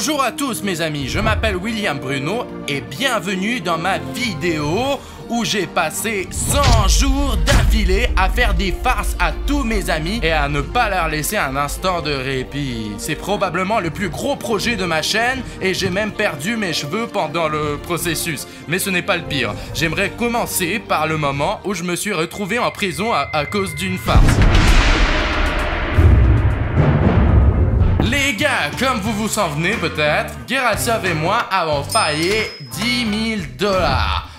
Bonjour à tous mes amis, je m'appelle William Bruno et bienvenue dans ma vidéo où j'ai passé 100 jours d'affilée à faire des farces à tous mes amis et à ne pas leur laisser un instant de répit. C'est probablement le plus gros projet de ma chaîne et j'ai même perdu mes cheveux pendant le processus. Mais ce n'est pas le pire. J'aimerais commencer par le moment où je me suis retrouvé en prison à cause d'une farce. Les gars, comme vous vous en souvenez peut-être, Gerasov et moi avons payé 10 000 $.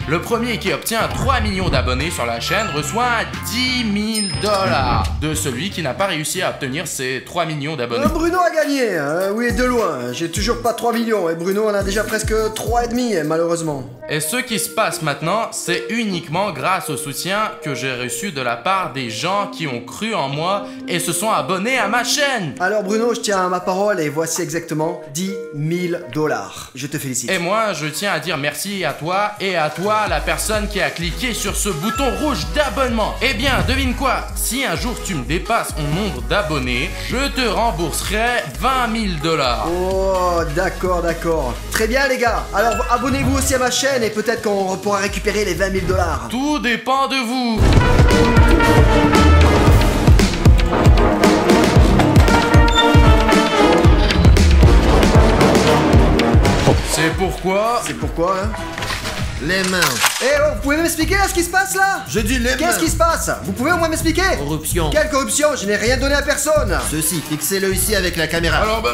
Le premier qui obtient 3 millions d'abonnés sur la chaîne reçoit 10 000 $. De celui qui n'a pas réussi à obtenir ces 3 millions d'abonnés. Bruno a gagné, hein, oui, de loin. J'ai toujours pas 3 millions et Bruno en a déjà presque 3,5 malheureusement. Et ce qui se passe maintenant, c'est uniquement grâce au soutien que j'ai reçu de la part des gens qui ont cru en moi et se sont abonnés à ma chaîne. Alors Bruno, je tiens à ma parole et voici exactement 10 000 $. Je te félicite. Et moi, je tiens à dire merci à toi et à toi, la personne qui a cliqué sur ce bouton rouge d'abonnement. Eh bien, devine quoi? Si un jour tu me dépasses en nombre d'abonnés, je te rembourserai 20 000 $. Oh, d'accord, d'accord. Très bien les gars, alors abonnez-vous aussi à ma chaîne et peut-être qu'on pourra récupérer les 20 000 $. Tout dépend de vous. C'est pourquoi... C'est pourquoi, hein? Les mains. Eh oh, vous pouvez m'expliquer là ce qui se passe là? Je dis les mains. Qu'est-ce qui se passe? Vous pouvez au moins m'expliquer? Corruption. Quelle corruption? Je n'ai rien donné à personne. Ceci, fixez-le ici avec la caméra. Alors,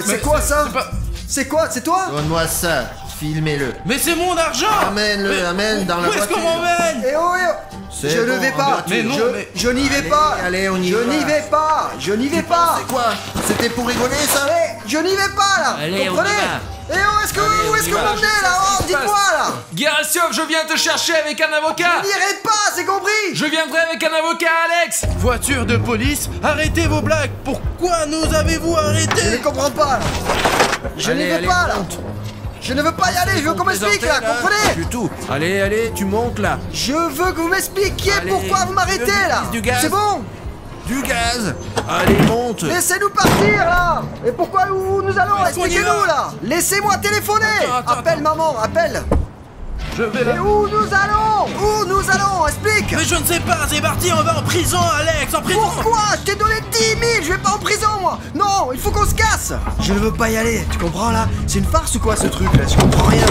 C'est quoi ça? c'est pas- C'est quoi? C'est toi? Donne-moi ça. Filmez-le. Mais c'est mon argent! Amène-le, Mais amène dans la où est-ce voiture. qu'on m'emmène? Eh oh, eh oh. C'est Je ne bon, vais pas. Robert, mais non, Je n'y vais Allez, pas. allez, on y Je va. n'y vais pas. Je n'y vais pas. C'est quoi? C'était pour rigoler ça? Eh, je n'y vais pas là. Allez, on y comprenez? va. Eh oh, est-ce que où est-ce que vous m'emmenez là? Oh, dites-moi là. Gerasov, je viens te chercher avec un avocat. Je n'irai pas, c'est compris. Je viendrai avec un avocat, Alex. Voiture de police, arrêtez vos blagues! Pourquoi nous avez-vous Je ne arrêtés? comprends pas là. Je n'y Allez, vais allez, pas là. monte. Je ne veux pas y aller, je veux qu'on m'explique là, comprenez? Du tout. Allez, allez, tu montes là. Je veux que vous m'expliquiez Allez, pourquoi vous m'arrêtez là. du gaz. C'est bon? Du gaz. Allez, monte. Laissez-nous partir là. Et pourquoi où nous allons? Expliquez-nous là. Laissez-moi téléphoner. Attends, Appelle maman, appelle. Je vais là. Et où nous allons? Où nous allons? Explique. Mais je ne sais pas, c'est parti, on va en prison, Alex, en prison! Pourquoi? Je t'ai donné 10 000, je vais pas en prison moi. Non, il faut qu'on se casse. Je ne veux pas y aller, tu comprends là? C'est une farce ou quoi ce truc là? Je comprends rien.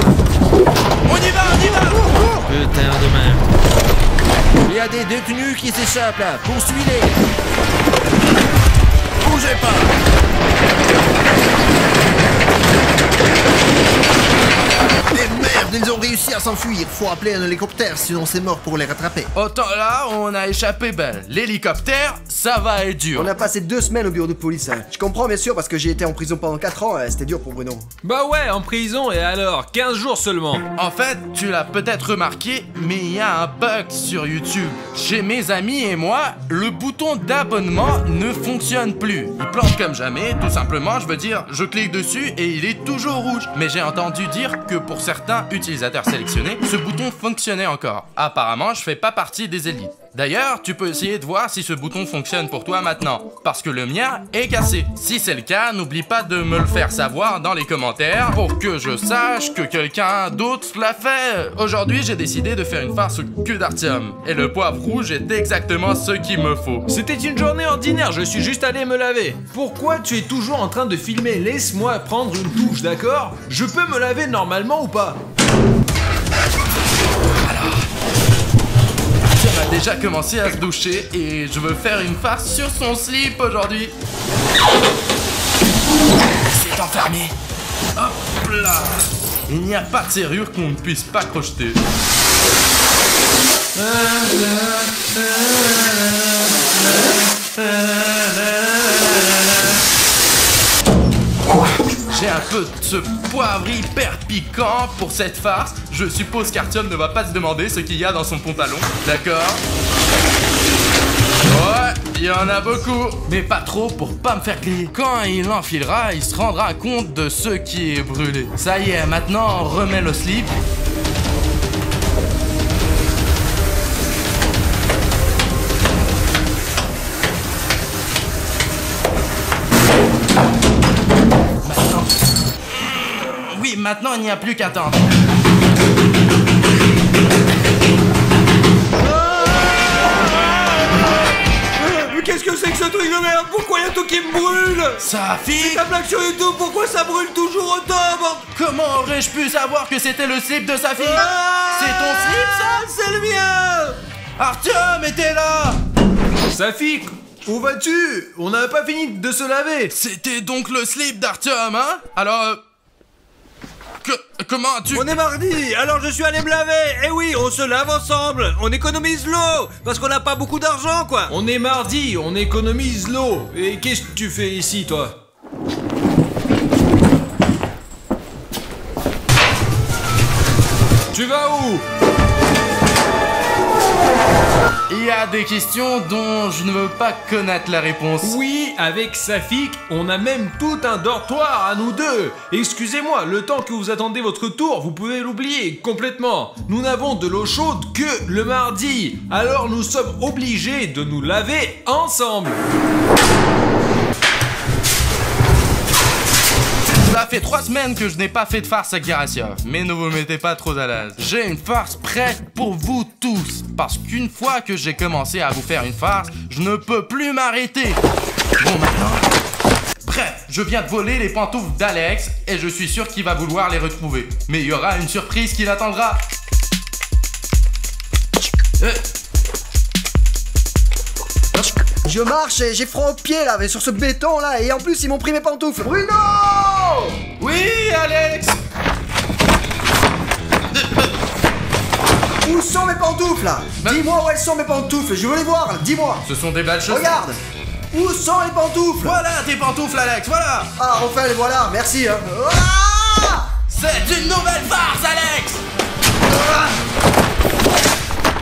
On y va, on y va! Cours, cours. Putain de main. Il y a des détenus qui s'échappent là. Poursuivez-les. Bougez pas. Et merde, ils ont réussi à s'enfuir. Faut appeler un hélicoptère, sinon c'est mort pour les rattraper. Autant là, on a échappé belle. L'hélicoptère, ça va être dur. On a passé 2 semaines au bureau de police. Hein. Je comprends bien sûr parce que j'ai été en prison pendant 4 ans, c'était dur pour Bruno. Bah ouais, en prison et alors 15 jours seulement. En fait, tu l'as peut-être remarqué, mais il y a un bug sur YouTube. Chez mes amis et moi, le bouton d'abonnement ne fonctionne plus. Il plante comme jamais, tout simplement, je veux dire, je clique dessus et il est toujours rouge. Mais j'ai entendu dire que pour certains utilisateurs sélectionnés, ce bouton fonctionnait encore. Apparemment, je fais pas partie des élites. D'ailleurs, tu peux essayer de voir si ce bouton fonctionne pour toi maintenant, parce que le mien est cassé. Si c'est le cas, n'oublie pas de me le faire savoir dans les commentaires pour que je sache que quelqu'un d'autre l'a fait. Aujourd'hui, j'ai décidé de faire une farce au cul d'Artyom, et le poivre rouge est exactement ce qu'il me faut. C'était une journée ordinaire, je suis juste allé me laver. Pourquoi tu es toujours en train de filmer? Laisse-moi prendre une douche, d'accord? Je peux me laver normalement ou pas? On a déjà commencé à se doucher et je veux faire une farce sur son slip aujourd'hui. C'est enfermé. Hop là. Il n'y a pas de serrure qu'on ne puisse pas crocheter. J'ai un peu de ce poivre hyper piquant pour cette farce. Je suppose qu'Artyom ne va pas se demander ce qu'il y a dans son pantalon. D'accord? Ouais, il y en a beaucoup, mais pas trop pour pas me faire griller. Quand il l'enfilera, il se rendra compte de ce qui est brûlé. Ça y est, maintenant on remet le slip. maintenant il n'y a plus qu'à attendre. Mais qu'est-ce que c'est que ce truc de merde? Pourquoi y a tout qui me brûle? Safik, Ta blague sur YouTube, pourquoi ça brûle toujours autant, bordel? comment aurais-je pu savoir que c'était le slip de Safik? Ah, C'est ton slip, ça? c'est le mien! Artyom était là! Safik, où vas-tu? On n'a pas fini de se laver. C'était donc le slip d'Artyom, hein? Alors, comment tu... On est mardi, alors je suis allé me laver. Eh oui, on se lave ensemble. On économise l'eau, parce qu'on n'a pas beaucoup d'argent, quoi. On est mardi, on économise l'eau. Et qu'est-ce que tu fais ici, toi? Tu vas où? Il y a des questions dont je ne veux pas connaître la réponse. Oui, avec Safik, on a même tout un dortoir à nous deux. Excusez-moi, le temps que vous attendez votre tour, vous pouvez l'oublier complètement. Nous n'avons de l'eau chaude que le mardi. Alors nous sommes obligés de nous laver ensemble. Ça fait 3 semaines que je n'ai pas fait de farce avec Gerasimov, mais ne vous mettez pas trop à l'aise. J'ai une farce prête pour vous tous, parce qu'une fois que j'ai commencé à vous faire une farce, je ne peux plus m'arrêter. Bon, maintenant... Bref, je viens de voler les pantoufles d'Alex, et je suis sûr qu'il va vouloir les retrouver. Mais il y aura une surprise qui l'attendra. Je marche et j'ai froid aux pieds là, mais sur ce béton là, et en plus ils m'ont pris mes pantoufles. Bruno! Oui, Alex! Où sont mes pantoufles là? Dis-moi où elles sont mes pantoufles, je veux les voir là, dis-moi. Ce sont des belles choses. Regarde! Où sont les pantoufles? Voilà tes pantoufles, Alex, voilà! Ah, enfin les voilà, merci hein. Ah! C'est une nouvelle farce, Alex!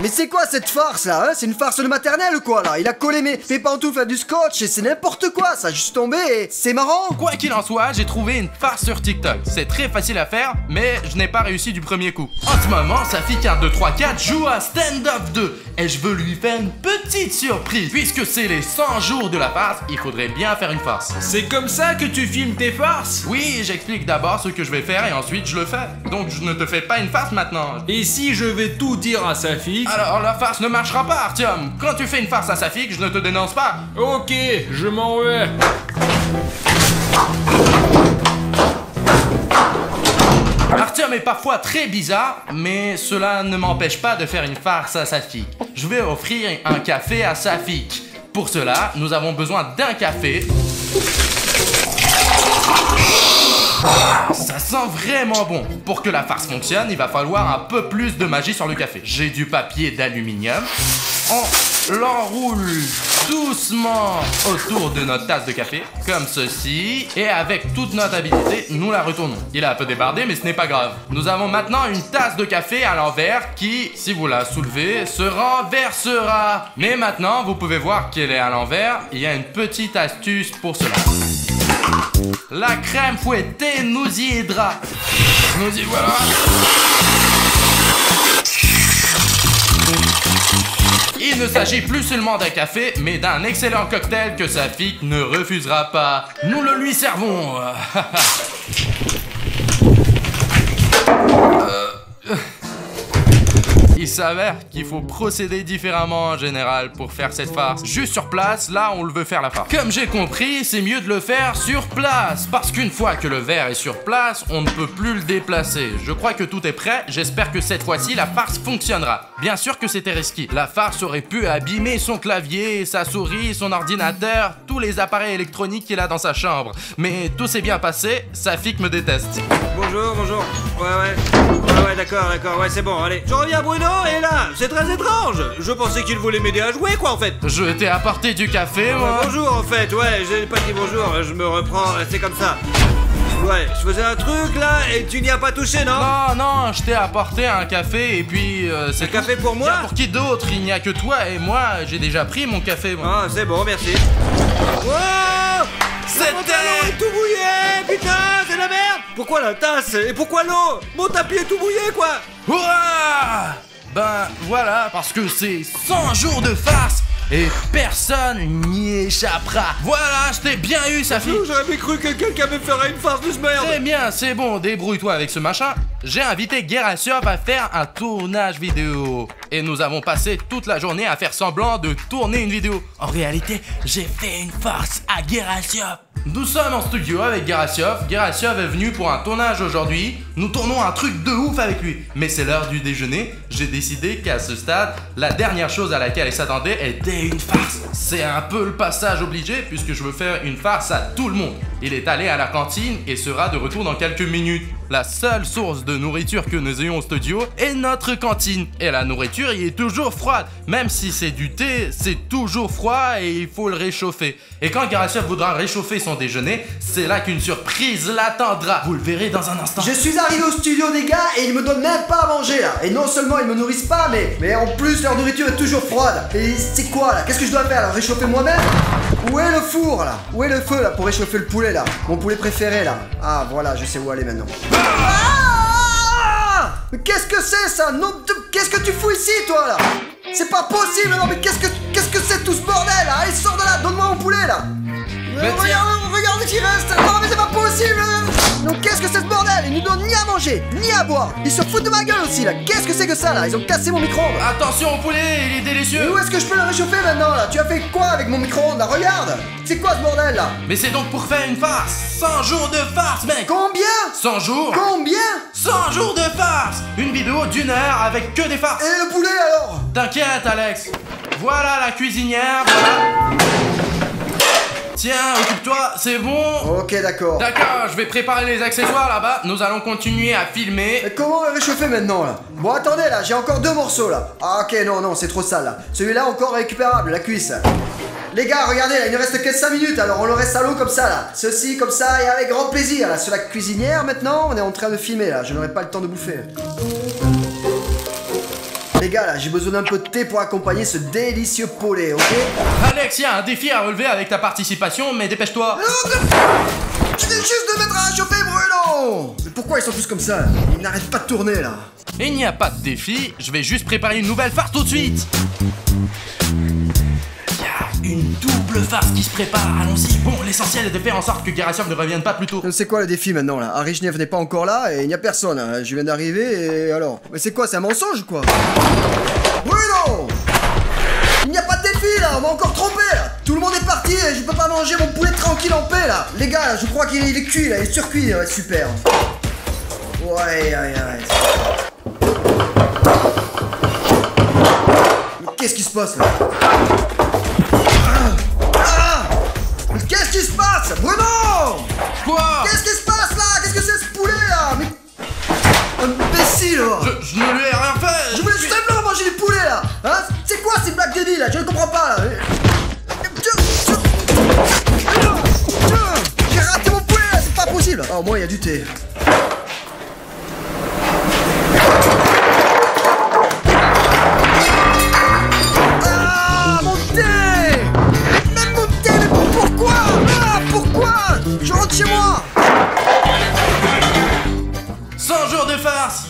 Mais c'est quoi cette farce là, hein? C'est une farce de maternelle ou quoi là? Il a collé mes pantoufles à du scotch et c'est n'importe quoi, ça a juste tombé et c'est marrant. Quoi qu'il en soit, j'ai trouvé une farce sur TikTok. C'est très facile à faire, mais je n'ai pas réussi du premier coup. En ce moment, Safik 1, 2, 3, 4 joue à Stand Up 2 et je veux lui faire une petite surprise. Puisque c'est les 100 jours de la farce, il faudrait bien faire une farce. C'est comme ça que tu filmes tes farces? Oui, j'explique d'abord ce que je vais faire et ensuite je le fais. Donc je ne te fais pas une farce maintenant. Et si je vais tout dire à Safik? Alors la farce ne marchera pas, Artyom. Quand tu fais une farce à Safik, je ne te dénonce pas. Ok, je m'en vais. Artyom est parfois très bizarre, mais cela ne m'empêche pas de faire une farce à Safik. Je vais offrir un café à Safik. Pour cela, nous avons besoin d'un café. Ça sent vraiment bon. Pour que la farce fonctionne, il va falloir un peu plus de magie sur le café. J'ai du papier d'aluminium. On l'enroule doucement autour de notre tasse de café, comme ceci. Et avec toute notre habileté, nous la retournons. Il a un peu débardé, mais ce n'est pas grave. Nous avons maintenant une tasse de café à l'envers qui, si vous la soulevez, se renversera. Mais maintenant, vous pouvez voir qu'elle est à l'envers. Il y a une petite astuce pour cela. La crème fouettée nous y aidera. Nous y voilà. Il ne s'agit plus seulement d'un café, mais d'un excellent cocktail que Safik ne refusera pas. Nous le lui servons. Il s'avère qu'il faut procéder différemment en général pour faire cette farce. Juste sur place, là on le veut faire la farce. Comme j'ai compris, c'est mieux de le faire sur place. Parce qu'une fois que le verre est sur place, on ne peut plus le déplacer. Je crois que tout est prêt, j'espère que cette fois-ci la farce fonctionnera. Bien sûr que c'était risqué. La farce aurait pu abîmer son clavier, sa souris, son ordinateur, tous les appareils électroniques qu'il a dans sa chambre. Mais tout s'est bien passé, Safik me déteste. Bonjour, bonjour. Ouais, d'accord, ouais, c'est bon, allez. Je reviens, Bruno, et là, c'est très étrange. Je pensais qu'il voulait m'aider à jouer, quoi, en fait. Je t'ai apporté du café, moi. Bonjour, en fait, ouais, j'ai pas dit bonjour, je me reprends, c'est comme ça. Ouais, je faisais un truc, là, et tu n'y as pas touché, non? Non, je t'ai apporté un café, et puis... c'est un café pour moi? Pour qui d'autre? Il n'y a que toi, et moi, j'ai déjà pris mon café, moi. Ah, c'est bon, merci. Wow! C'était... Mon pantalon est tout mouillé, putain, c'est la merde! Pourquoi la tasse? Et pourquoi l'eau? Mon tapis est tout mouillé, quoi! Ouah! Ben, voilà, parce que c'est 100 jours de farce et personne n'y échappera. Voilà, je t'ai bien eu, Safi. J'aurais bien cru que quelqu'un me ferait une farce de ce merde. Très bien, c'est bon, débrouille-toi avec ce machin. J'ai invité Gerassiov à faire un tournage vidéo. Et nous avons passé toute la journée à faire semblant de tourner une vidéo. En réalité, j'ai fait une farce à Gerassiov. Nous sommes en studio avec Gerassiov. Gerassiov est venu pour un tournage aujourd'hui. Nous tournons un truc de ouf avec lui. Mais c'est l'heure du déjeuner. J'ai décidé qu'à ce stade, la dernière chose à laquelle il s'attendait était une farce. C'est un peu le passage obligé puisque je veux faire une farce à tout le monde. Il est allé à la cantine et sera de retour dans quelques minutes. La seule source de nourriture que nous ayons au studio est notre cantine. Et la nourriture y est toujours froide. Même si c'est du thé, c'est toujours froid et il faut le réchauffer. Et quand Gerassiov voudra réchauffer son déjeuner, c'est là qu'une surprise l'attendra. Vous le verrez dans un instant. Je suis arrivé au studio des gars et ils me donnent même pas à manger là. Et non seulement ils me nourrissent pas, mais en plus leur nourriture est toujours froide. Et c'est quoi là? Qu'est-ce que je dois faire là? Réchauffer moi-même? Où est le four là? Où est le feu là pour réchauffer le poulet là? Mon poulet préféré là. Ah voilà, je sais où aller maintenant. Ah! Mais qu'est-ce que c'est ça? Non, qu'est-ce que tu fous ici toi là? C'est pas possible, non mais qu'est-ce que c'est tout ce bordel là? Allez, sors de là, donne-moi mon poulet là. Regarde ce qui reste. Non mais c'est pas possible. Donc qu'est-ce que c'est ce bordel? Ils nous donnent ni à manger, ni à boire. Ils se foutent de ma gueule aussi là. Qu'est-ce que c'est que ça là? Ils ont cassé mon micro-ondes. Attention au poulet, il est Mais délicieux. où est-ce que je peux le réchauffer maintenant là? Tu as fait quoi avec mon micro-ondes là? Regarde. C'est quoi ce bordel là? Mais c'est donc pour faire une farce. 100 jours de farce, mec. Combien? 100 jours. Combien? 100 jours de farce. Une vidéo d'1 heure avec que des farces. Et le poulet alors? T'inquiète, Alex. Voilà la cuisinière, voilà. Tiens, occupe-toi, c'est bon. Ok d'accord. D'accord, je vais préparer les accessoires là-bas. Nous allons continuer à filmer. Mais comment le réchauffer maintenant là? Bon attendez là, j'ai encore 2 morceaux là. Ah ok non, c'est trop sale là. Celui-là encore récupérable, la cuisse. Les gars, regardez là, il ne reste que 5 minutes, alors on le reste à l'eau comme ça là. Ceci, comme ça, et avec grand plaisir là. Sur la cuisinière maintenant, on est en train de filmer là, je n'aurai pas le temps de bouffer. Les gars là, j'ai besoin d'un peu de thé pour accompagner ce délicieux poulet, ok? Alex, il y a un défi à relever avec ta participation, mais dépêche-toi. Tu viens juste de mettre à chauffer, Bruno! Mais pourquoi ils sont tous comme ça? Ils n'arrêtent pas de tourner là. Il n'y a pas de défi, je vais juste préparer une nouvelle farce tout de suite. Il y a une double farce qui se prépare, allons-y. Bon, l'essentiel est de faire en sorte que Gerassiov ne revienne pas plus tôt. C'est quoi le défi maintenant là? Arishnev n'est pas encore là et il n'y a personne. Hein. Je viens d'arriver et alors? Mais c'est quoi? C'est un mensonge quoi? Bruno! Il n'y a pas de défi là, on m'a encore trompé là. Tout le monde est parti et je peux pas manger mon poulet tranquille en paix là. Les gars, là, je crois qu'il est cuit là, il est surcuit, ouais, super. Ouais. Mais qu'est-ce qui se passe là? Mais qu'est-ce qui se passe? Bruno! Quoi? Qu'est-ce qui se passe là? Qu'est-ce que c'est ce poulet là? Mais... imbécile là! Je ne lui ai rien fait. Je voulais simplement manger du poulet là! Hein? C'est quoi ces blagues débiles là? Je ne comprends pas là! J'ai raté mon poulet là! C'est pas possible! Ah, au moins il y a du thé. Ah, mon thé! Même mon thé! Mais pourquoi? Ah, pourquoi? Je rentre chez moi! 100 jours de farce.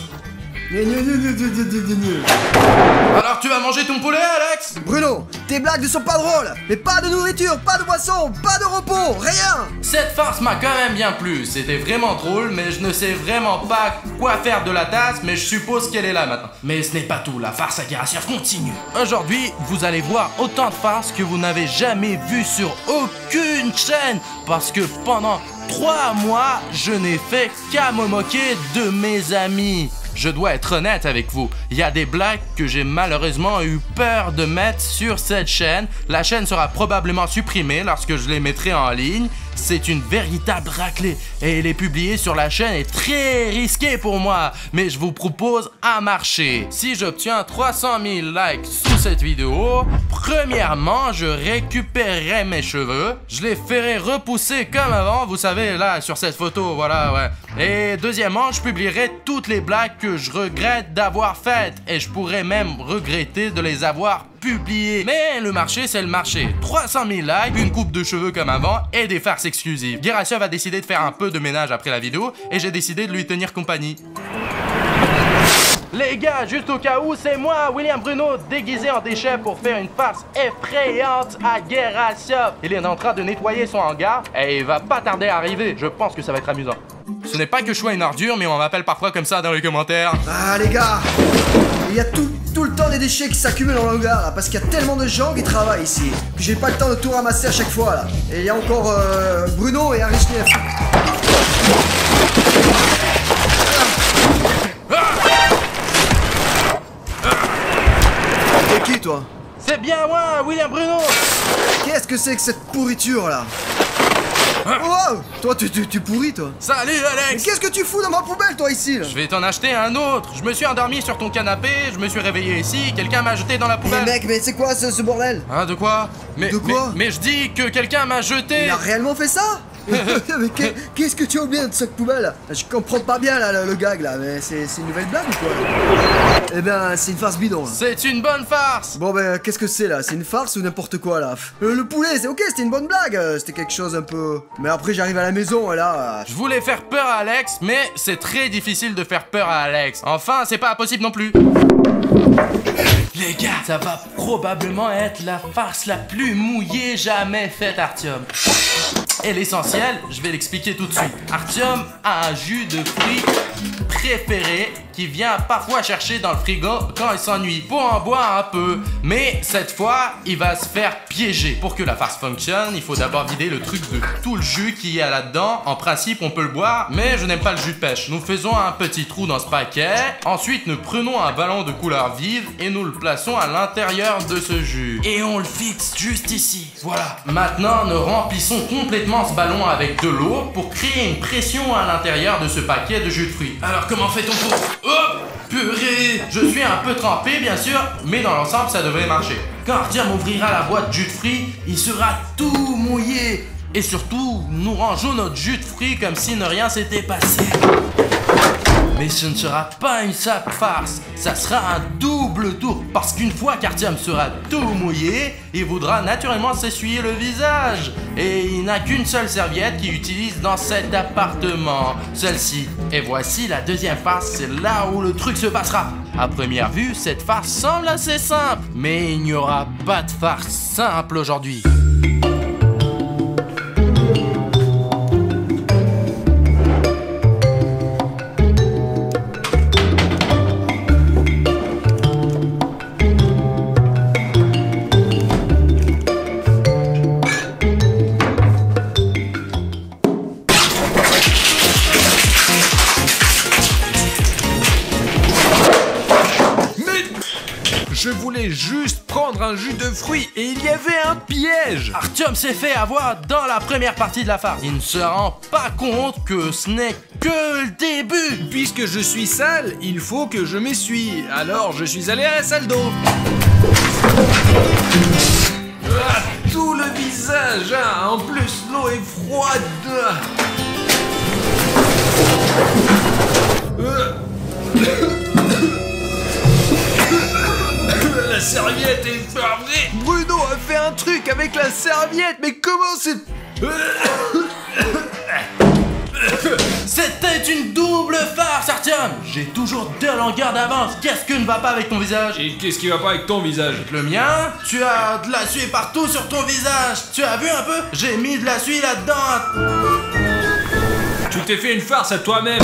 Alors tu vas manger ton poulet, Alex? Bruno, tes blagues ne sont pas drôles. Mais pas de nourriture, pas de boisson, pas de repos, rien. Cette farce m'a quand même bien plu. C'était vraiment drôle, mais je ne sais vraiment pas quoi faire de la tasse, mais je suppose qu'elle est là maintenant. Mais ce n'est pas tout, la farce à Gerassiov continue. Aujourd'hui, vous allez voir autant de farces que vous n'avez jamais vu sur aucune chaîne, parce que pendant 3 mois, je n'ai fait qu'à me moquer de mes amis. Je dois être honnête avec vous, il y a des blagues que j'ai malheureusement eu peur de mettre sur cette chaîne. La chaîne sera probablement supprimée lorsque je les mettrai en ligne. C'est une véritable raclée et les publier sur la chaîne est très risqué pour moi. Mais je vous propose un marché. Si j'obtiens 300 000 likes sous cette vidéo, premièrement, je récupérerai mes cheveux. Je les ferai repousser comme avant, vous savez, là, sur cette photo, voilà, ouais. Et deuxièmement, je publierai toutes les blagues que je regrette d'avoir faites. Et je pourrais même regretter de les avoir publiées. Mais le marché, c'est le marché. 300 000 likes, une coupe de cheveux comme avant et des farces exclusives. Gerassiov a décidé de faire un peu de ménage après la vidéo et j'ai décidé de lui tenir compagnie. Les gars, juste au cas où, c'est moi, William Bruno, déguisé en déchet pour faire une farce effrayante à Gerasiov. Il est en train de nettoyer son hangar et il va pas tarder à arriver. Je pense que ça va être amusant. Ce n'est pas que je sois une ordure, mais on m'appelle parfois comme ça dans les commentaires. Ah les gars, il y a tout le temps des déchets qui s'accumulent dans le hangar là, parce qu'il y a tellement de gens qui travaillent ici. Que j'ai pas le temps de tout ramasser à chaque fois là. Et il y a encore Bruno et Arishnev. T'es qui toi? C'est bien moi, William Bruno. Qu'est-ce que c'est que cette pourriture là? Oh, toi tu pourris toi. Salut Mais Alex. qu'est-ce que tu fous dans ma poubelle toi ici là? Je vais t'en acheter un autre. Je me suis endormi sur ton canapé, je me suis réveillé ici, quelqu'un m'a jeté dans la Mais poubelle. mec, mais c'est quoi ce bordel? Hein, de quoi? De quoi? mais je dis que quelqu'un m'a jeté. Il a réellement fait ça? Mais qu'est-ce que tu as oublié de cette poubelle là? Je comprends pas bien là, le gag là, mais c'est une nouvelle blague ou quoi? Eh ben c'est une farce bidon là. C'est une bonne farce. Bon ben qu'est-ce que c'est là? C'est une farce ou n'importe quoi là? Le poulet c'est ok, c'était une bonne blague, c'était quelque chose un peu... Mais après j'arrive à la maison et là... Je voulais faire peur à Alex, mais c'est très difficile de faire peur à Alex. Enfin, c'est pas impossible non plus. Les gars, ça va probablement être la farce la plus mouillée jamais faite, Artyom. Et l'essentiel, je vais l'expliquer tout de suite. Artyom a un jus de fruits préféré qui vient parfois chercher dans le frigo quand il s'ennuie pour en boire un peu. Mais cette fois, il va se faire piéger. Pour que la farce fonctionne, il faut d'abord vider le truc de tout le jus qu'il y a là-dedans. En principe, on peut le boire, mais je n'aime pas le jus de pêche. Nous faisons un petit trou dans ce paquet. Ensuite, nous prenons un ballon de couleur vive et nous le plaçons à l'intérieur de ce jus. Et on le fixe juste ici. Voilà. Maintenant, nous remplissons complètement ce ballon avec de l'eau pour créer une pression à l'intérieur de ce paquet de jus de fruits. Alors, comment fait-on pour... Oh purée! Je suis un peu trempé, bien sûr, mais dans l'ensemble, ça devrait marcher. Quand Artyom ouvrira la boîte de jus de fruits, il sera tout mouillé. Et surtout, nous rangeons notre jus de fruits comme si ne rien s'était passé. Mais ce ne sera pas une simple farce, ça sera un double tour. Parce qu'une fois qu'Artyom sera tout mouillé, il voudra naturellement s'essuyer le visage. Et il n'a qu'une seule serviette qu'il utilise dans cet appartement, celle-ci. Et voici la deuxième farce, c'est là où le truc se passera. À première vue, cette farce semble assez simple. Mais il n'y aura pas de farce simple aujourd'hui. Je voulais juste prendre un jus de fruits et il y avait un piège. Artyom s'est fait avoir dans la première partie de la farce. Il ne se rend pas compte que ce n'est que le début. Puisque je suis sale, il faut que je m'essuie. Alors je suis allé à la salle d'eau. Ah, tout le visage, hein. En plus l'eau est froide. La serviette est fermée. Bruno a fait un truc avec la serviette, mais comment c'est... C'était une double farce, Artyom. J'ai toujours 2 longueurs d'avance. Qu'est-ce que ne va pas avec ton visage? Et qu'est-ce qui va pas avec ton visage? Le mien? Tu as de la suie partout sur ton visage. Tu as vu un peu? J'ai mis de la suie là-dedans. Tu t'es fait une farce à toi-même.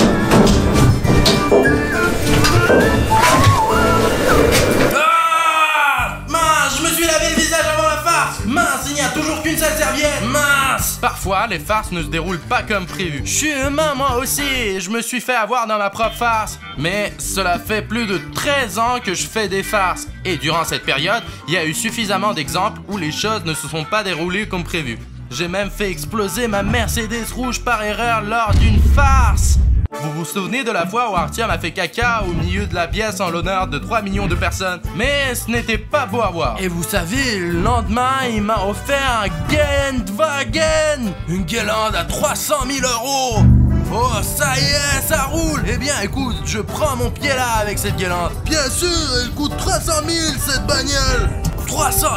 Je me suis lavé le visage avant la farce. Mince, il n'y a toujours qu'une seule serviette. Mince. Parfois, les farces ne se déroulent pas comme prévu. Je suis humain moi aussi et je me suis fait avoir dans ma propre farce. Mais cela fait plus de 13 ans que je fais des farces. Et durant cette période, il y a eu suffisamment d'exemples où les choses ne se sont pas déroulées comme prévu. J'ai même fait exploser ma Mercedes rouge par erreur lors d'une farce. Vous vous souvenez de la fois où Artyom a fait caca au milieu de la pièce en l'honneur de 3 millions de personnes? Mais ce n'était pas beau à voir. Et vous savez, le lendemain, il m'a offert un Geldwagen, une guirlande à 300 000 €. Oh, ça y est, ça roule. Eh bien, écoute, je prends mon pied là avec cette guirlande. Bien sûr, elle coûte 300 000 cette bagnole. 300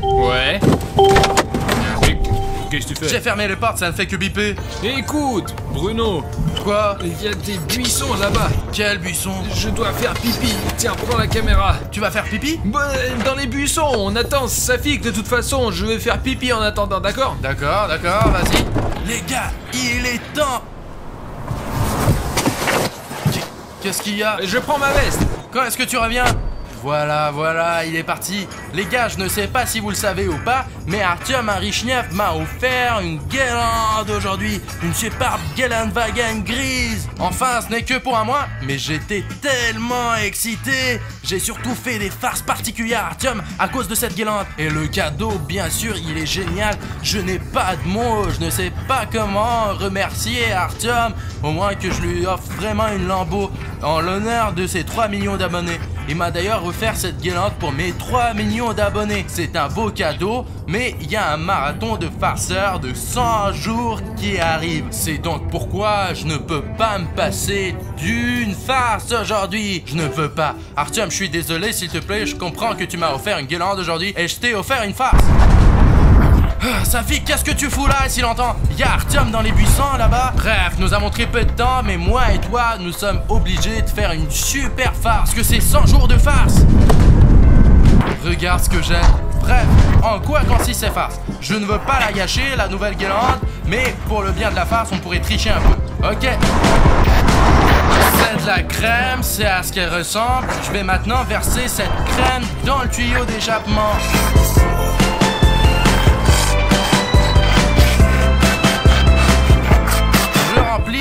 000? Ouais. qu'est-ce que tu fais? J'ai fermé les portes, ça ne fait que biper. Écoute, Bruno, Quoi? il y a des buissons là-bas. Quel buisson? Je dois faire pipi. Tiens, prends la caméra. Tu vas faire pipi? Bah, dans les buissons, on attend Safik de toute façon. Je vais faire pipi en attendant, d'accord? D'accord, vas-y. Les gars, il est temps. Qu'est-ce qu'il y a? Je prends ma veste. Quand est-ce que tu reviens? Voilà, il est parti. Les gars, je ne sais pas si vous le savez ou pas, mais Artyom Arichnev m'a offert une guirlande aujourd'hui. Une superbe Geländewagen grise. Enfin, ce n'est que pour un mois, mais j'étais tellement excité. J'ai surtout fait des farces particulières à Artyom à cause de cette guirlande. Et le cadeau, bien sûr, il est génial. Je n'ai pas de mots, je ne sais pas comment remercier Artyom. Au moins que je lui offre vraiment une Lambo en l'honneur de ses 3 millions d'abonnés. Il m'a d'ailleurs offert cette guirlande pour mes 3 millions d'abonnés. C'est un beau cadeau, mais il y a un marathon de farceurs de 100 jours qui arrive. C'est donc pourquoi je ne peux pas me passer d'une farce aujourd'hui. Je ne peux pas. Artyom, je suis désolé, s'il te plaît, je comprends que tu m'as offert une guirlande aujourd'hui et je t'ai offert une farce. Safik, qu'est-ce que tu fous là si longtemps? Il y a Artyom dans les buissons là-bas. Bref, nous avons très peu de temps, mais moi et toi, nous sommes obligés de faire une super farce. Parce que c'est 100 jours de farce. Regarde ce que j'ai. Bref, en quoi consiste cette farce? Je ne veux pas la gâcher, la nouvelle guirlande, mais pour le bien de la farce, on pourrait tricher un peu. Ok. C'est de la crème, c'est à ce qu'elle ressemble. Je vais maintenant verser cette crème dans le tuyau d'échappement.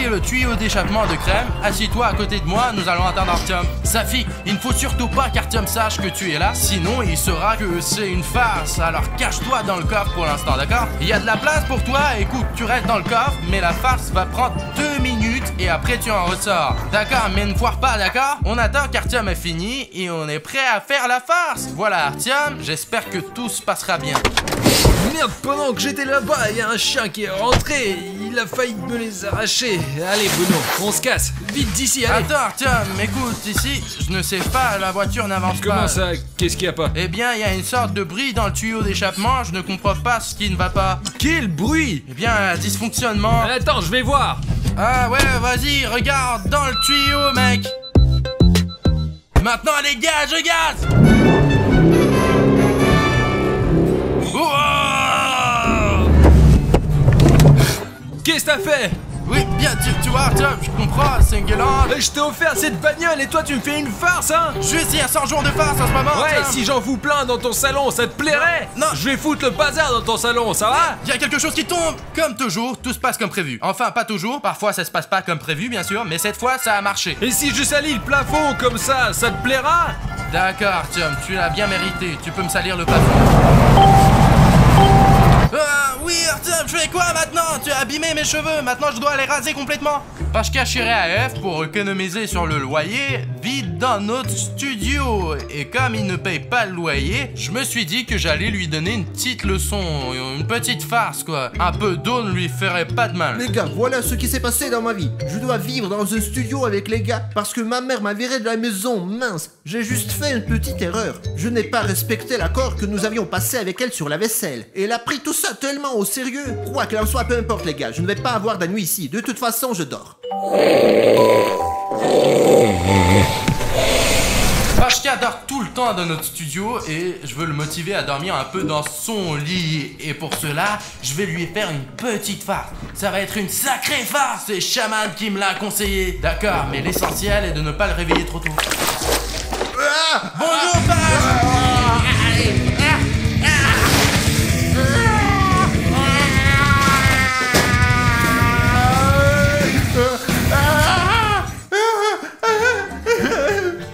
Le tuyau d'échappement de crème, assis-toi à côté de moi, nous allons attendre Artyom. Safik, il ne faut surtout pas qu'Artyom sache que tu es là, sinon il saura que c'est une farce, alors cache-toi dans le coffre pour l'instant, d'accord? Il y a de la place pour toi, écoute, tu restes dans le coffre, mais la farce va prendre 2 minutes et après tu en ressors. D'accord, mais ne foire pas, d'accord? On attend qu'Artyom ait fini et on est prêt à faire la farce. Voilà Artyom, j'espère que tout se passera bien. Merde, pendant que j'étais là-bas, il y a un chien qui est rentré. Il a failli me les arracher. Allez, Bruno, on se casse. Vite d'ici, allez. Attends, Artyom, écoute, ici, je ne sais pas, la voiture n'avance pas. Comment ça? Qu'est-ce qu'il y a pas? Eh bien, il y a une sorte de bruit dans le tuyau d'échappement, je ne comprends pas ce qui ne va pas. Quel bruit? Eh bien, un dysfonctionnement. Attends, je vais voir. Ah ouais, vas-y, regarde dans le tuyau, mec. Maintenant, les gars, je gaz. Qu'est-ce que t'as fait? Oui, bien, tu vois, Artyom, je comprends, c'est une guirlande. Je t'ai offert cette bagnole et toi tu me fais une farce, hein? Juste, il y a 100 jours de farce en ce moment. Ouais, Artyom. si j'en fous plein dans ton salon, ça te plairait? Non. Je vais foutre le bazar dans ton salon, ça va? Il y a quelque chose qui tombe. Comme toujours, tout se passe comme prévu. Enfin, pas toujours, parfois ça se passe pas comme prévu, bien sûr, mais cette fois, ça a marché. Et si je salis le plafond comme ça te plaira? D'accord, Artyom, tu l'as bien mérité. Tu peux me salir le plafond. Oui, Artyom, je fais quoi maintenant? Tu as abîmé mes cheveux, maintenant je dois les raser complètement. Pashka Chiré AF, pour économiser sur le loyer, vit dans notre studio. Et comme il ne paye pas le loyer, je me suis dit que j'allais lui donner une petite leçon, une petite farce quoi. Un peu d'eau ne lui ferait pas de mal. Les gars, voilà ce qui s'est passé dans ma vie. Je dois vivre dans un studio avec les gars parce que ma mère m'a viré de la maison, mince. J'ai juste fait une petite erreur. Je n'ai pas respecté l'accord que nous avions passé avec elle sur la vaisselle. Et elle a pris tout ça tellement au sérieux. Quoi qu'il en soit, peu importe les gars, je ne vais pas avoir de nuit ici. De toute façon, je dors. Pashka dort tout le temps dans notre studio et je veux le motiver à dormir un peu dans son lit. Et pour cela, je vais lui faire une petite farce. Ça va être une sacrée farce, c'est Shaman qui me l'a conseillé. D'accord, mais l'essentiel est de ne pas le réveiller trop tôt. Bonjour Pash.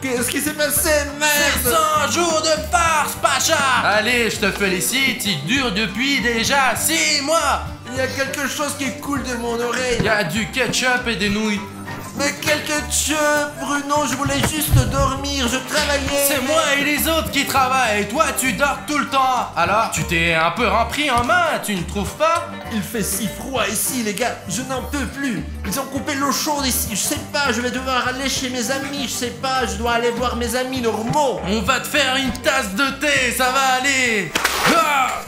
Qu'est-ce qui s'est passé, merde? 100 jours de farce, Pacha. Allez, je te félicite, il dure depuis déjà 6 mois. Il y a quelque chose qui coule de mon oreille. Il y a du ketchup et des nouilles. Mais quel ketchup, Bruno, je voulais juste dormir, je travaillais. C'est moi et les autres qui travaillent, toi tu dors tout le temps. Alors, tu t'es un peu repris en main, tu ne trouves pas? Il fait si froid ici, les gars, je n'en peux plus. Ils ont coupé l'eau chaude ici, je sais pas, je vais devoir aller chez mes amis, je sais pas, je dois aller voir mes amis normaux. On va te faire une tasse de thé, ça va aller. Ah!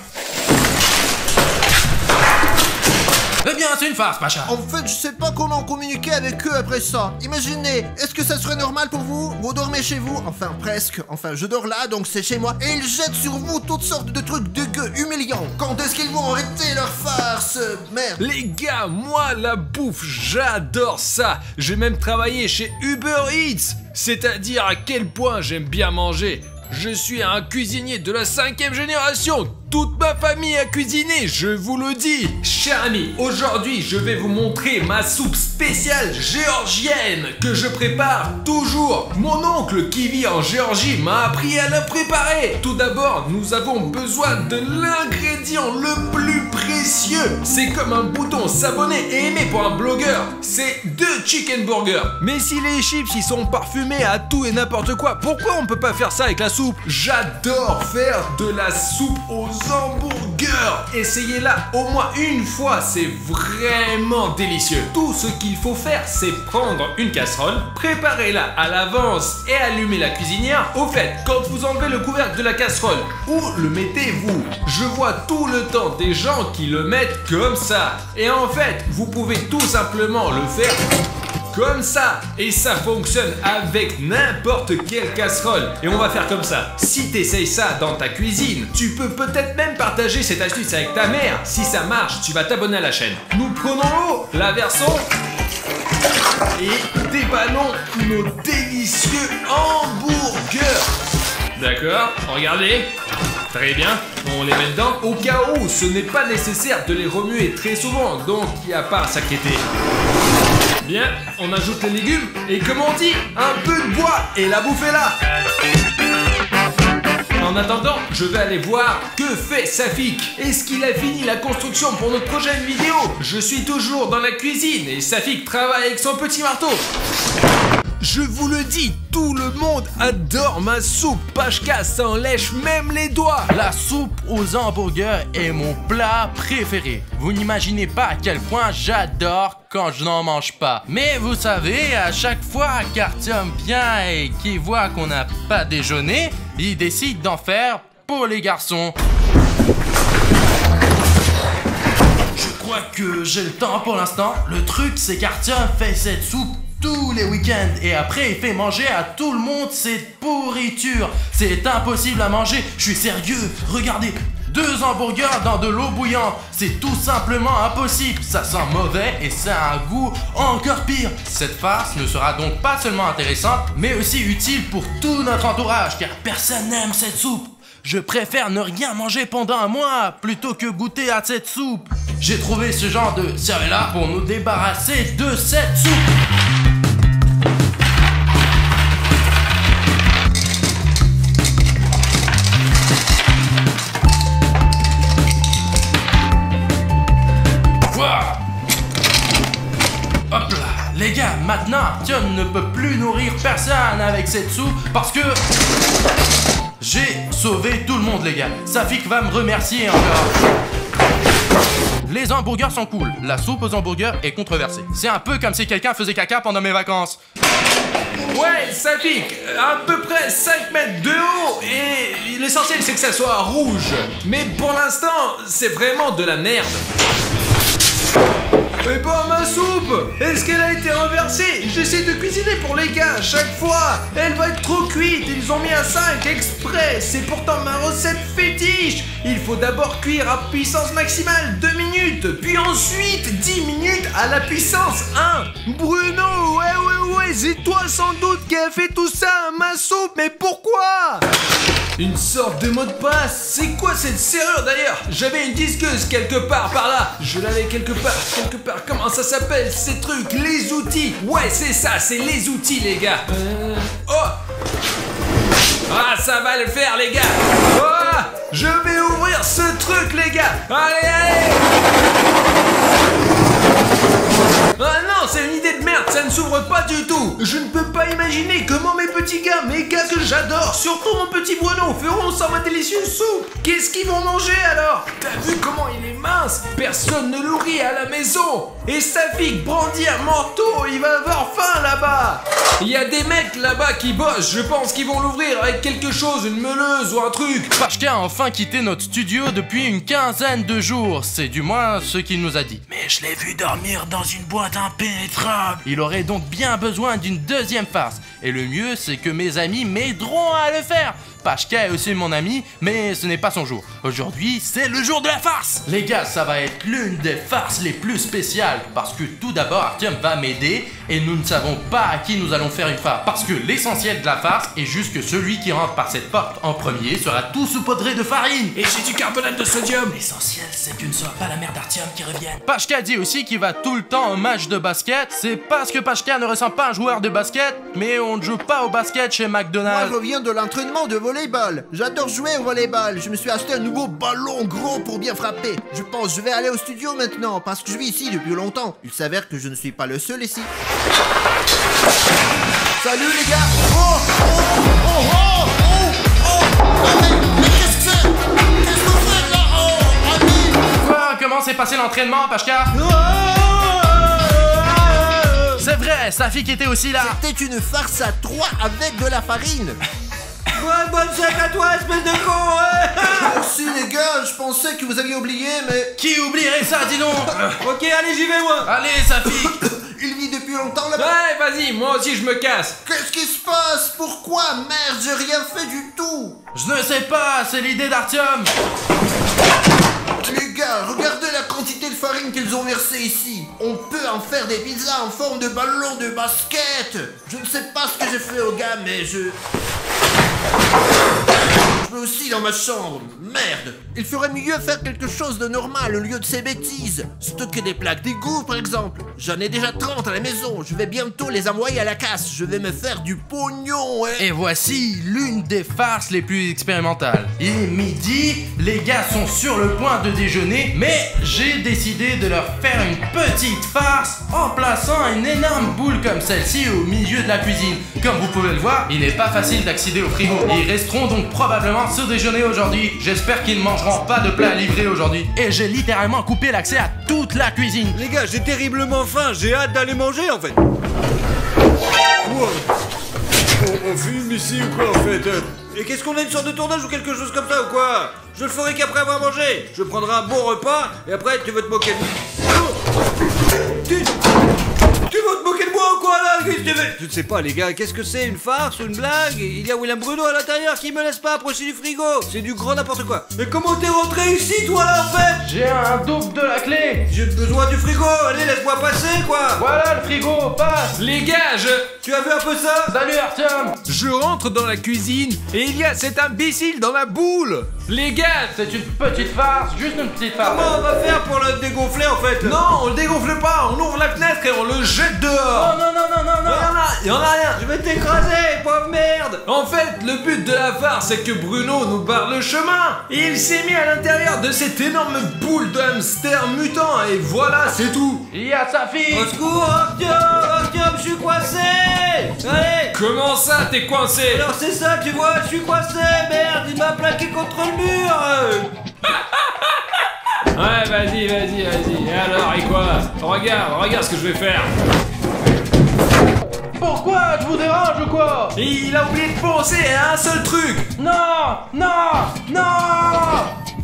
Eh bien, c'est une farce, Pacha. En fait, je sais pas comment communiquer avec eux après ça. Imaginez, est-ce que ça serait normal pour vous? Vous dormez chez vous, enfin presque, enfin je dors là, donc c'est chez moi, et ils jettent sur vous toutes sortes de trucs dégueux, humiliants. Quand est-ce qu'ils vont arrêter leur farce? Merde. Les gars, moi, la bouffe, j'adore ça. J'ai même travaillé chez Uber Eats. C'est-à-dire à quel point j'aime bien manger. Je suis un cuisinier de la 5e génération. Toute ma famille a cuisiné, je vous le dis. Chers amis, aujourd'hui, je vais vous montrer ma soupe spéciale géorgienne que je prépare toujours. Mon oncle qui vit en Géorgie m'a appris à la préparer. Tout d'abord, nous avons besoin de l'ingrédient le plus précieux. C'est comme un bouton s'abonner et aimer pour un blogueur. C'est 2 chicken burgers. Mais si les chips ils sont parfumés à tout et n'importe quoi, pourquoi on peut pas faire ça avec la soupe? J'adore faire de la soupe aux hamburgers. Essayez-la au moins une fois, c'est vraiment délicieux. Tout ce qu'il faut faire, c'est prendre une casserole, préparez-la à l'avance et allumer la cuisinière. Au fait, quand vous enlevez le couvercle de la casserole, où le mettez-vous? Je vois tout le temps des gens qui le mettent comme ça. Et en fait, vous pouvez tout simplement le faire comme ça, et ça fonctionne avec n'importe quelle casserole. Et on va faire comme ça. Si t'essayes ça dans ta cuisine, tu peux peut-être même partager cette astuce avec ta mère. Si ça marche, tu vas t'abonner à la chaîne. Nous prenons l'eau, la versons et déballons nos délicieux hamburgers. D'accord, regardez. Très bien, on les met dedans. Au cas où, ce n'est pas nécessaire de les remuer très souvent, donc il n'y a pas à s'inquiéter. Bien, on ajoute les légumes, et comme on dit, un peu de bois, et la bouffe est là. En attendant, je vais aller voir que fait Safik. Est-ce qu'il a fini la construction pour notre prochaine vidéo? Je suis toujours dans la cuisine, et Safik travaille avec son petit marteau. Je vous le dis, tout le monde adore ma soupe. Pachka s'en lèche même les doigts. La soupe aux hamburgers est mon plat préféré. Vous n'imaginez pas à quel point j'adore quand je n'en mange pas. Mais vous savez, à chaque fois qu'Artyom vient et qu'il voit qu'on n'a pas déjeuné, il décide d'en faire pour les garçons. Je crois que j'ai le temps pour l'instant. Le truc, c'est qu'Artyom fait cette soupe tous les week-ends et après il fait manger à tout le monde cette pourriture. C'est impossible à manger, je suis sérieux, regardez, 2 hamburgers dans de l'eau bouillante, c'est tout simplement impossible. Ça sent mauvais et ça a un goût encore pire. Cette farce ne sera donc pas seulement intéressante, mais aussi utile pour tout notre entourage, car personne n'aime cette soupe. Je préfère ne rien manger pendant un mois plutôt que goûter à cette soupe. J'ai trouvé ce genre de cervella pour nous débarrasser de cette soupe. Les gars, maintenant Artyom ne peut plus nourrir personne avec cette soupe parce que j'ai sauvé tout le monde, les gars. Safik va me remercier encore. Les hamburgers sont cool, la soupe aux hamburgers est controversée. C'est un peu comme si quelqu'un faisait caca pendant mes vacances. Ouais, Safik, à peu près 5 mètres de haut, et l'essentiel c'est que ça soit rouge. Mais pour l'instant, c'est vraiment de la merde. Mais pas ma soupe! Est-ce qu'elle a été renversée? J'essaie de cuisiner pour les gars à chaque fois! Elle va être trop cuite, ils ont mis un 5 exprès! C'est pourtant ma recette fétiche! Il faut d'abord cuire à puissance maximale 2 minutes, puis ensuite 10 minutes à la puissance 1! Bruno, ouais, c'est toi sans doute qui a fait tout ça, ma soupe, mais pourquoi? Une sorte de mot de passe? C'est quoi cette serrure d'ailleurs? J'avais une disqueuse quelque part par là. Je l'avais quelque part. Comment ça s'appelle ces trucs? Les outils. Ouais, c'est ça, c'est les outils les gars. Oh! Ah, ça va le faire les gars. Oh! Je vais ouvrir ce truc les gars. Allez! Ah non, c'est une idée de merde. merde, ça ne s'ouvre pas du tout. Je ne peux pas imaginer comment mes petits gars que j'adore, surtout mon petit Bruno, feront sans ma délicieuse soupe. Qu'est-ce qu'ils vont manger alors? T'as vu comment il est mince? Personne ne nourrit à la maison. Et Safik brandit un manteau, il va avoir faim là-bas. Il y a des mecs là-bas qui bossent, je pense qu'ils vont l'ouvrir avec quelque chose, une meuleuse ou un truc. Pashka a enfin quitté notre studio depuis une quinzaine de jours, c'est du moins ce qu'il nous a dit. Mais je l'ai vu dormir dans une boîte impénétrable. Il aurait donc bien besoin d'une deuxième farce. Et le mieux, c'est que mes amis m'aideront à le faire. Pashka est aussi mon ami, mais ce n'est pas son jour. Aujourd'hui, c'est le jour de la farce. Les gars, ça va être l'une des farces les plus spéciales. Parce que tout d'abord, Artyom va m'aider et nous ne savons pas à qui nous allons faire une farce. Parce que l'essentiel de la farce est juste que celui qui rentre par cette porte en premier sera tout saupoudré de farine. Et j'ai du carbonate de sodium. L'essentiel, c'est que ne soit pas la mère d'Artyom qui revienne. Pashka dit aussi qu'il va tout le temps au match de basket. C'est parce que Pashka ne ressemble pas à un joueur de basket, mais on ne joue pas au basket chez Moi, McDonald's. je reviens de l'entraînement de volleyball. J'adore jouer au volleyball. Je me suis acheté un nouveau ballon gros pour bien frapper. Je pense que je vais aller au studio maintenant parce que je vis ici depuis longtemps. Il s'avère que je ne suis pas le seul ici. Salut les gars. Mais qu'est-ce que c'est? Qu'est-ce que vous faites là? Oh, ami. Quoi? Comment s'est passé l'entraînement, Pashka? C'est vrai, Safik était aussi là. C'était une farce à 3 avec de la farine. Ouais, bonne sac à toi, espèce de con. Merci les gars, je pensais que vous aviez oublié, mais... Qui oublierait ça, dis donc? Ok, allez, j'y vais moi. Allez, Safik. Il vit depuis longtemps là-bas. Ouais, vas-y, moi aussi je me casse. Qu'est-ce qui se passe? Pourquoi? Merde, j'ai rien fait du tout. Je ne sais pas, c'est l'idée d'Artyom. Les gars, regardez la quantité de farine qu'ils ont versée ici. On peut en faire des pizzas en forme de ballon de basket. Je ne sais pas ce que j'ai fait aux gars, mais je peux aussi dans ma chambre. Merde. Il ferait mieux faire quelque chose de normal au lieu de ces bêtises. Stocker des plaques d'égout, par exemple. J'en ai déjà 30 à la maison. Je vais bientôt les envoyer à la casse. Je vais me faire du pognon, ouais. Et voici l'une des farces les plus expérimentales. Il est midi, les gars sont sur le point de déjeuner, mais j'ai décidé de leur faire une petite farce en plaçant une énorme boule comme celle-ci au milieu de la cuisine. Comme vous pouvez le voir, il n'est pas facile d'accéder au frigo. Ils resteront donc probablement sur déjeuner aujourd'hui. J'espère qu'ils ne mangeront pas de plats livrés aujourd'hui. Et j'ai littéralement coupé l'accès à toute la cuisine. Les gars, j'ai terriblement faim, j'ai hâte d'aller manger en fait. Wow. On fume ici ou quoi en fait? Et qu'est-ce qu'on a, une sorte de tournage ou quelque chose comme ça ou quoi? Je le ferai qu'après avoir mangé. Je prendrai un bon repas et après tu veux te moquer de moi. Tu vas te moquer de moi ou quoi là? Qu'est-ce que tu veux? Je ne sais pas les gars, qu'est-ce que c'est? Une farce ou une blague? Il y a William Bruno à l'intérieur qui me laisse pas approcher du frigo. C'est du grand n'importe quoi. Mais comment t'es rentré ici toi là en fait? J'ai un double de la clé. J'ai besoin du frigo, allez laisse-moi passer quoi. Voilà le frigo, passe. Les gars, Tu as vu un peu ça? Salut Artyom. je rentre dans la cuisine et il y a cet imbécile dans ma boule. Les gars, C'est une petite farce, juste une petite farce. Comment on va faire pour le dégonfler en fait? non, on le dégonfle pas, on ouvre la fenêtre et on le jette dehors. Non, non, non, non, non, non. Il y en a rien. Je vais t'écraser, pauvre merde! En fait, le but de la farce, c'est que Bruno nous barre le chemin. Et il s'est mis à l'intérieur de cette énorme boule de hamster mutant. Et voilà, c'est tout. Il y a Safik. Au secours, Artyom, je suis coincé! Allez! Comment ça, t'es coincé? Alors c'est ça, tu vois, je suis coincé, merde, il m'a plaqué contre le mur! Ouais, vas-y. Et alors, et quoi? Regarde ce que je vais faire. Pourquoi? Je vous dérange ou quoi? Et il a oublié de penser à un seul truc. Non, non, non.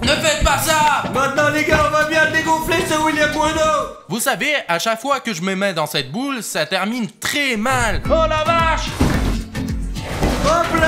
Ne faites pas ça. Maintenant les gars, on va bien le dégonfler ce William Bruno! Vous savez, à chaque fois que je me mets dans cette boule, ça termine très mal. Oh la vache. Hop là!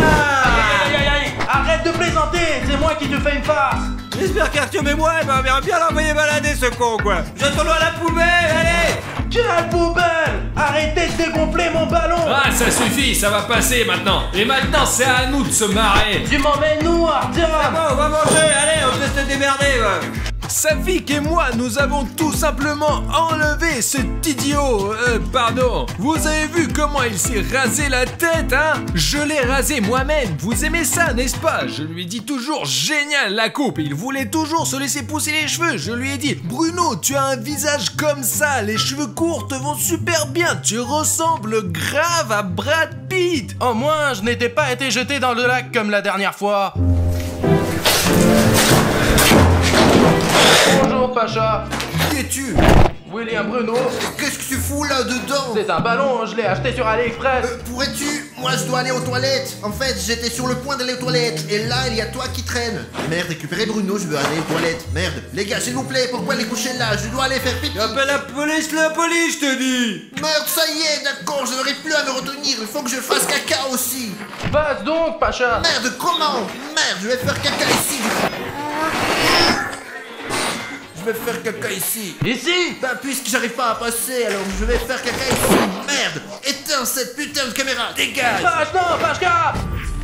Aïe, aïe, aïe. Arrête de plaisanter, c'est moi qui te fais une farce. J'espère qu'Artyom et moi, on verra bien l'envoyer balader ce con quoi! Jette-le à la poubelle, allez! Quelle poubelle. Arrêtez de dégonfler mon ballon. Ah, ça suffit, ça va passer maintenant. Et maintenant, c'est à nous de se marrer. Tu m'emmènes où, Artyom? Ah bon, on va manger, allez, on te laisse te démerder, ouais! Safik et moi, nous avons tout simplement enlevé cet idiot. Pardon. Vous avez vu comment il s'est rasé la tête, hein? Je l'ai rasé moi-même. Vous aimez ça, n'est-ce pas? Je lui dis toujours génial la coupe. Il voulait toujours se laisser pousser les cheveux. Je lui ai dit, Bruno, tu as un visage comme ça. Les cheveux courts te vont super bien. Tu ressembles grave à Brad Pitt. Au moins, je n'étais pas été jeté dans le lac comme la dernière fois. Bonjour, Pacha. Qui es-tu? William Bruno. Qu'est-ce que tu fous là-dedans? C'est un ballon, je l'ai acheté sur AliExpress. Pourrais-tu? Moi je dois aller aux toilettes. En fait, j'étais sur le point d'aller aux toilettes. Et là, il y a toi qui traîne. Merde, récupérez Bruno, je veux aller aux toilettes. Merde. Les gars, s'il vous plaît, pourquoi les coucher là? Je dois aller faire pipi. Appelle la police, je te dis. Merde, ça y est, d'accord, je n'arrive plus à me retenir. Il faut que je fasse caca aussi. Passe donc, Pacha. Merde, comment? Merde, je vais faire caca ici. Je vais faire caca ici. Ici. Bah, puisque j'arrive pas à passer, alors je vais faire caca ici. Merde, éteins cette putain de caméra. Dégage. Pache, non, Pachka.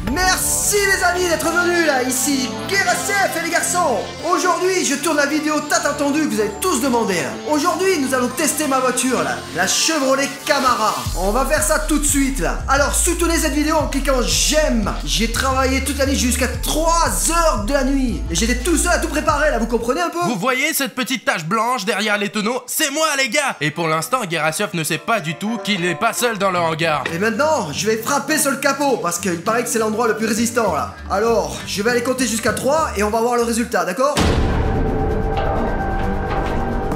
Merci les amis d'être venus là, ici Gueracef et les garçons. Aujourd'hui je tourne la vidéo t'as entendu que vous avez tous demandé là. Aujourd'hui nous allons tester ma voiture là, la Chevrolet Camara. On va faire ça tout de suite là. Alors soutenez cette vidéo en cliquant j'aime. J'ai travaillé toute la nuit jusqu'à 3h de la nuit. Et j'étais tout seul à tout préparer là, vous comprenez un peu? Vous voyez cette petite tache blanche derrière les tonneaux? C'est moi les gars. Et pour l'instant Gueracef ne sait pas du tout qu'il n'est pas seul dans le hangar. Et maintenant je vais frapper sur le capot parce qu'il paraît que c'est l'endroit le plus résistant là. Alors, je vais aller compter jusqu'à 3 et on va voir le résultat, d'accord?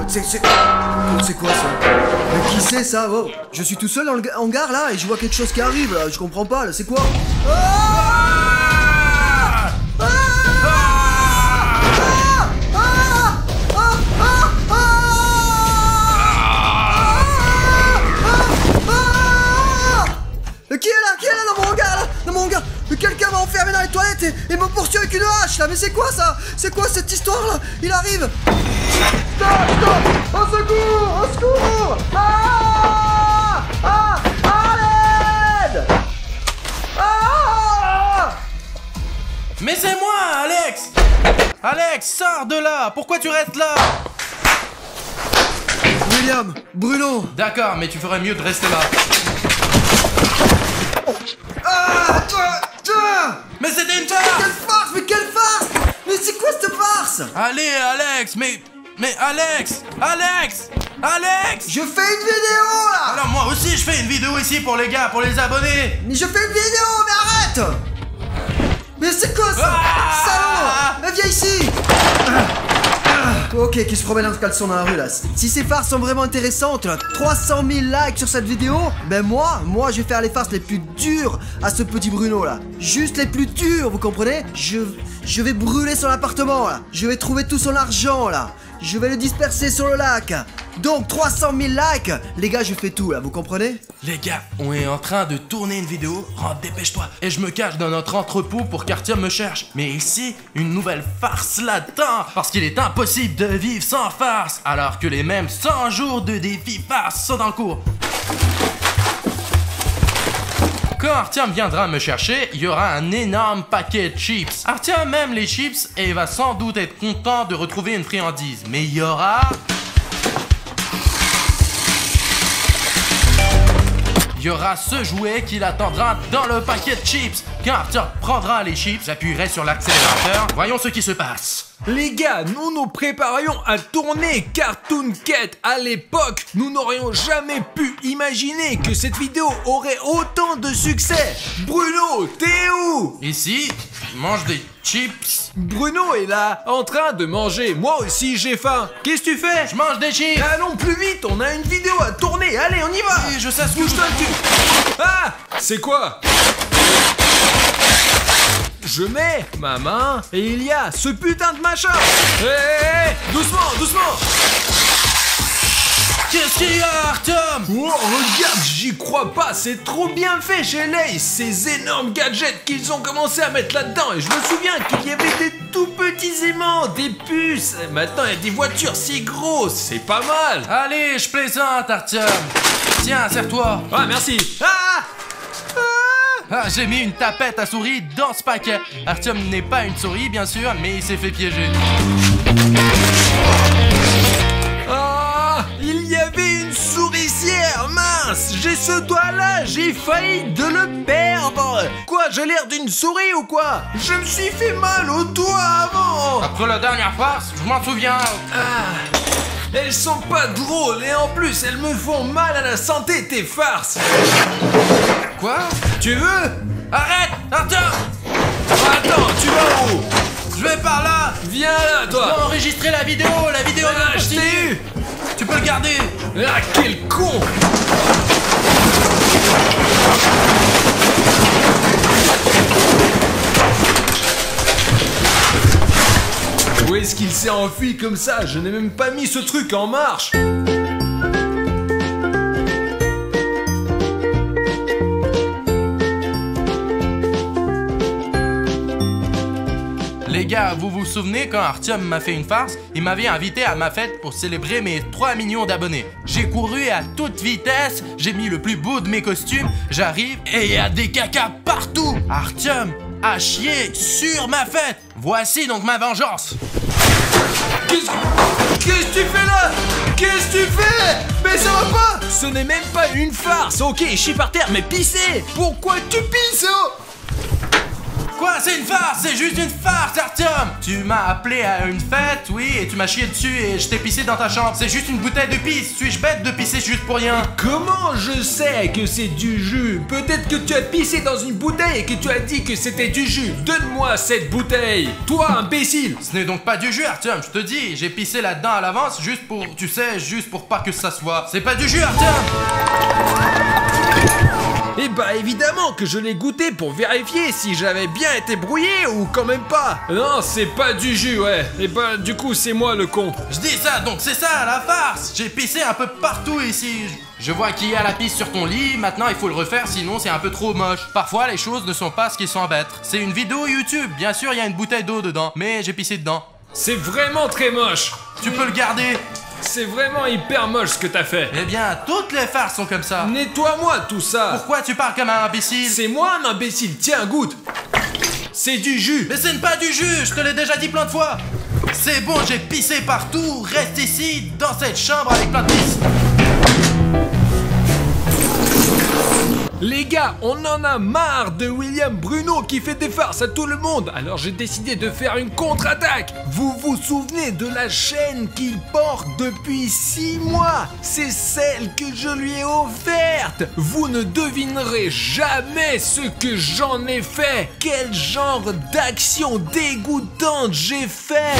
C'est quoi ça? Mais qui c'est ça? Oh, je suis tout seul dans le hangar là et je vois quelque chose qui arrive là, je comprends pas là, c'est quoi? Qui est là dans mon hangar là? Dans mon hangar? Quelqu'un m'a enfermé dans les toilettes et me poursuit avec une hache là. Mais c'est quoi ça? C'est quoi cette histoire là? Il arrive. Stop. Au secours. Au secours. À l'aide. Mais c'est moi, Alex. Alex, sors de là. Pourquoi tu restes là? William, Bruno. D'accord, mais tu ferais mieux de rester là. Mais c'était une farce! Mais quelle farce! Mais c'est quoi cette farce? Allez, Alex, mais Alex! Je fais une vidéo là! Alors moi aussi je fais une vidéo ici pour les gars, pour les abonnés! Mais je fais une vidéo, mais arrête! Mais c'est quoi ça? Salaud! Mais viens ici! Ok, qui se promène en caleçon dans la rue là. Si ces farces sont vraiment intéressantes, là, 300 000 likes sur cette vidéo, ben moi je vais faire les farces les plus dures à ce petit Bruno là. Juste les plus dures, vous comprenez? Je vais brûler son appartement là. Je vais trouver tout son argent là. Je vais le disperser sur le lac. Donc 300 000 likes. Les gars, je fais tout là, vous comprenez? Les gars, on est en train de tourner une vidéo. Rentre, dépêche-toi. Et je me cache dans notre entrepôt pour qu'Artyom me cherche. Mais ici, une nouvelle farce là-dedans. Parce qu'il est impossible de vivre sans farce. Alors que les mêmes 100 jours de défi farce sont en cours. Quand Artyom viendra me chercher, il y aura un énorme paquet de chips. Artyom aime les chips et il va sans doute être content de retrouver une friandise. Mais il y aura... Il y aura ce jouet qui l'attendra dans le paquet de chips. Quand Artyom prendra les chips, j'appuierai sur l'accélérateur. Voyons ce qui se passe. Les gars, nous nous préparions à tourner Cartoon Cat. À l'époque, nous n'aurions jamais pu imaginer que cette vidéo aurait autant de succès. Bruno, t'es où? Ici, je mange des chips. Bruno est là, en train de manger. Moi aussi, j'ai faim. Qu'est-ce que tu fais? Je mange des chips. Allons plus vite, on a une vidéo à tourner. Allez, on y va. Oui, je sais ce que Bouge-toi le cul. Ah, c'est quoi? Je mets ma main et il y a ce putain de machin. Hé, doucement, doucement. Qu'est-ce qu'il y a, Artyom? Oh, regarde, j'y crois pas, c'est trop bien fait chez Lays. Ces énormes gadgets qu'ils ont commencé à mettre là-dedans. Et je me souviens qu'il y avait des tout petits aimants, des puces. Maintenant, il y a des voitures si grosses, c'est pas mal. Allez, je plaisante, Artyom. Tiens, serre-toi. Ah, merci. Ah! Ah, j'ai mis une tapette à souris dans ce paquet. Artyom n'est pas une souris, bien sûr, mais il s'est fait piéger. Ah, il y avait une souricière, mince. J'ai ce doigt-là, j'ai failli de le perdre. Quoi, j'ai l'air d'une souris ou quoi? Je me suis fait mal au doigt avant. Après la dernière farce, je m'en souviens. Ah, elles sont pas drôles et en plus elles me font mal à la santé tes farces. Quoi? Tu veux? Arrête, Artyom! Attends, tu vas où? Je vais par là. Viens là, Je toi. dois enregistrer la vidéo Ah, je t'ai continue. eu. Tu peux le garder. Ah, quel con. Où est-ce qu'il s'est enfui comme ça? Je n'ai même pas mis ce truc en marche. Les gars, vous vous souvenez quand Artyom m'a fait une farce? Il m'avait invité à ma fête pour célébrer mes 3 millions d'abonnés. J'ai couru à toute vitesse, j'ai mis le plus beau de mes costumes, j'arrive et il y a des cacas partout. Artyom a chié sur ma fête. Voici donc ma vengeance. Qu'est-ce que tu fais là? Qu'est-ce que tu fais? Mais ça va pas! Ce n'est même pas une farce, ok, je suis par terre, mais pissez! Pourquoi tu pisses? Quoi? C'est une farce? C'est juste une farce, Artyom! Tu m'as appelé à une fête, oui, et tu m'as chié dessus et je t'ai pissé dans ta chambre. C'est juste une bouteille de pisse. Suis-je bête de pisser juste pour rien? Comment je sais que c'est du jus? Peut-être que tu as pissé dans une bouteille et que tu as dit que c'était du jus. Donne-moi cette bouteille! Toi, imbécile! Ce n'est donc pas du jus, Artyom, je te dis. J'ai pissé là-dedans à l'avance juste pour, tu sais, juste pour pas que ça se voit. C'est pas du jus, Artyom! Eh bah évidemment que je l'ai goûté pour vérifier si j'avais bien été brouillé ou quand même pas. Non, c'est pas du jus, ouais. Et bah du coup c'est moi le con. Je dis ça, donc c'est ça, la farce. J'ai pissé un peu partout ici. Je vois qu'il y a la pisse sur ton lit, maintenant il faut le refaire, sinon c'est un peu trop moche. Parfois les choses ne sont pas ce qui semblent être. C'est une vidéo YouTube, bien sûr il y a une bouteille d'eau dedans, mais j'ai pissé dedans. C'est vraiment très moche. Tu peux le garder. C'est vraiment hyper moche ce que t'as fait. Eh bien, toutes les farces sont comme ça. Nettoie-moi tout ça. Pourquoi tu parles comme un imbécile? C'est moi un imbécile, tiens, goûte. C'est du jus. Mais ce n'est pas du jus, je te l'ai déjà dit plein de fois. C'est bon, j'ai pissé partout, reste ici, dans cette chambre avec plein de pisse. Les gars, on en a marre de William Bruno qui fait des farces à tout le monde. Alors j'ai décidé de faire une contre-attaque. Vous vous souvenez de la chaîne qu'il porte depuis 6 mois? C'est celle que je lui ai offerte. Vous ne devinerez jamais ce que j'en ai fait. Quel genre d'action dégoûtante j'ai fait.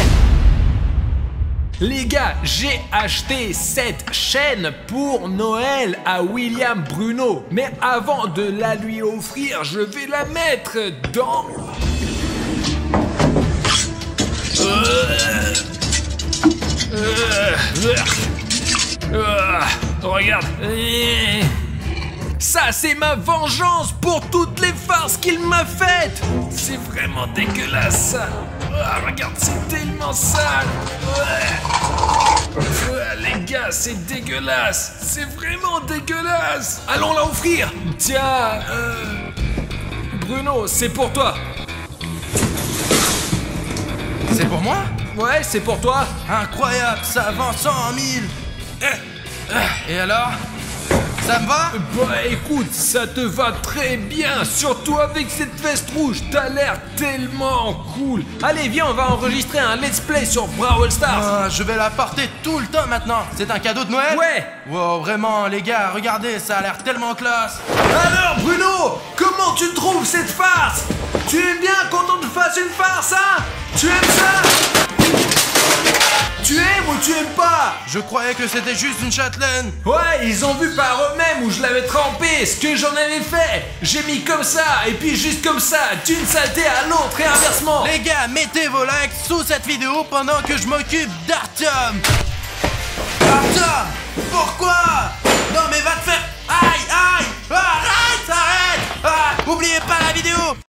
Les gars, j'ai acheté cette chaîne pour Noël à William Bruno. Mais avant de la lui offrir, je vais la mettre dans... Regarde. Ça, c'est ma vengeance pour toutes les farces qu'il m'a faites. C'est vraiment dégueulasse, ça. Regarde, c'est tellement sale. Les gars, c'est dégueulasse. C'est vraiment dégueulasse. Allons la offrir. Tiens, Bruno, c'est pour toi. C'est pour moi? Ouais, c'est pour toi. Incroyable, ça vend 100 000. Et alors? Ça me va? Bah écoute, ça te va très bien, surtout avec cette veste rouge, t'as l'air tellement cool. Allez, viens, on va enregistrer un let's play sur Brawl Stars. Je vais la porter tout le temps maintenant. C'est un cadeau de Noël? Ouais. Wow, vraiment, les gars, regardez, ça a l'air tellement classe. Alors Bruno, comment tu trouves cette farce? Tu aimes bien quand on te fasse une farce, hein? Tu aimes ça? Tu aimes ou tu aimes pas? Je croyais que c'était juste une châtelaine. Ouais, ils ont vu par eux-mêmes où je l'avais trempé, ce que j'en avais fait. J'ai mis comme ça, et puis juste comme ça, d'une saleté à l'autre et inversement. Les gars, mettez vos likes sous cette vidéo pendant que je m'occupe d'Artyom. Artyom, pourquoi? Non mais va te faire... Aïe, aïe, arrête, arrête. Oubliez pas la vidéo.